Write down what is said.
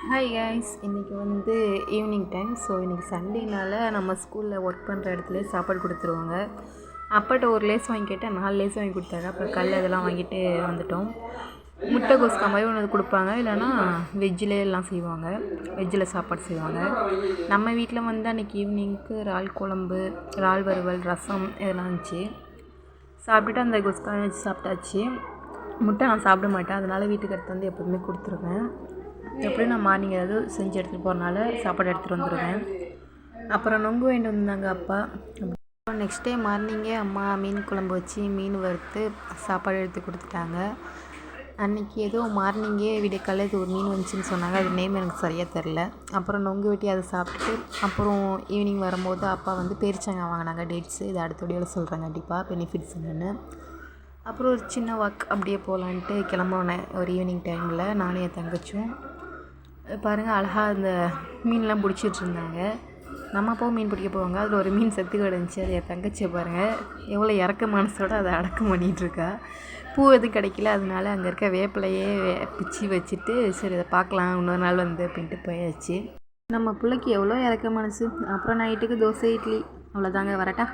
Hi guys, இன்றைக்கி வந்து evening time. So இன்றைக்கி சண்டேனால் நம்ம ஸ்கூலில் ஒர்க் பண்ணுற இடத்துல சாப்பாடு கொடுத்துருவாங்க. அப்பாட்ட ஒரு லேஸ் வாங்கி கேட்டால் 4 லேஸ் வாங்கி கொடுத்தாங்க. அப்புறம் கல் இதெல்லாம் வாங்கிட்டு வந்துட்டோம். முட்டைகோஸ் மாதிரி ஒன்று கொடுப்பாங்க, இல்லைனா வெஜ்ஜில் எல்லாம் செய்வாங்க. வெஜ்ஜில் சாப்பாடு செய்வாங்க. நம்ம வீட்டில் வந்து அன்றைக்கி ஈவினிங்க்கு இறால் குழம்பு, இறால் வறுவல், ரசம் இதெல்லாம் இருந்துச்சு. சாப்பிட்டுட்டு அந்த குஸ்கா வச்சு சாப்பிட்டாச்சு. முட்டை நான் சாப்பிட மாட்டேன், அதனால் வீட்டுக்கு எடுத்து வந்து எப்போதுமே கொடுத்துருவேன். எப்படியும் நான் மார்னிங் ஏதாவது செஞ்சு எடுத்துகிட்டு போகிறனால சாப்பாடு எடுத்துகிட்டு வந்துடுவேன். அப்புறம் நொங்கு வாங்கிட்டு வந்தாங்க அப்பா. நெக்ஸ்ட் டே மார்னிங்கே அம்மா மீன் குழம்பு வச்சு மீன் வறுத்து சாப்பாடு எடுத்து கொடுத்துட்டாங்க. அன்றைக்கி ஏதோ மார்னிங்கே விடியக்காலையில் இது ஒரு மீன் வந்துச்சுன்னு சொன்னாங்க. அது நேம் எனக்கு சரியாக தெரில. அப்புறம் நொங்கு வெட்டி அதை சாப்பிட்டுட்டு அப்புறம் ஈவினிங் வரும்போது அப்பா வந்து பேரிச்சங்காய் வாங்கினாங்க. டேட்ஸு இது அடுத்த வீடியோவில் சொல்கிறேன் கண்டிப்பாக பெனிஃபிட்ஸ் என்னென்னு. அப்புறம் ஒரு சின்ன வாக் அப்படியே போகலான்ட்டு கிளம்புனேன். ஒரு ஈவினிங் டைமில் நானும் என் தங்கச்சும். பாருங்கள், அழகாக அந்த மீன்லாம் பிடிச்சிட்டு இருந்தாங்க. நம்ம அப்போ மீன் பிடிக்க போவாங்க. அதில் ஒரு மீன் செத்து கிடந்துச்சு. அது என் தங்கச்சியை பாருங்கள் எவ்வளோ இறக்க மனசோடு அதை அடக்கம் பண்ணிகிட்ருக்கா. பூ எதுவும் கிடைக்கல, அதனால அங்கே இருக்க வேப்பிலையே பிச்சு வச்சுட்டு சரி இதை பார்க்கலாம் இன்னொரு நாள் வந்து அப்படின்ட்டு போயாச்சு. நம்ம பிள்ளைக்கு எவ்வளோ இறக்க மனசு. அப்புறம் நைட்டுக்கு தோசை இட்லி அவ்வளோதாங்க. வரட்டா.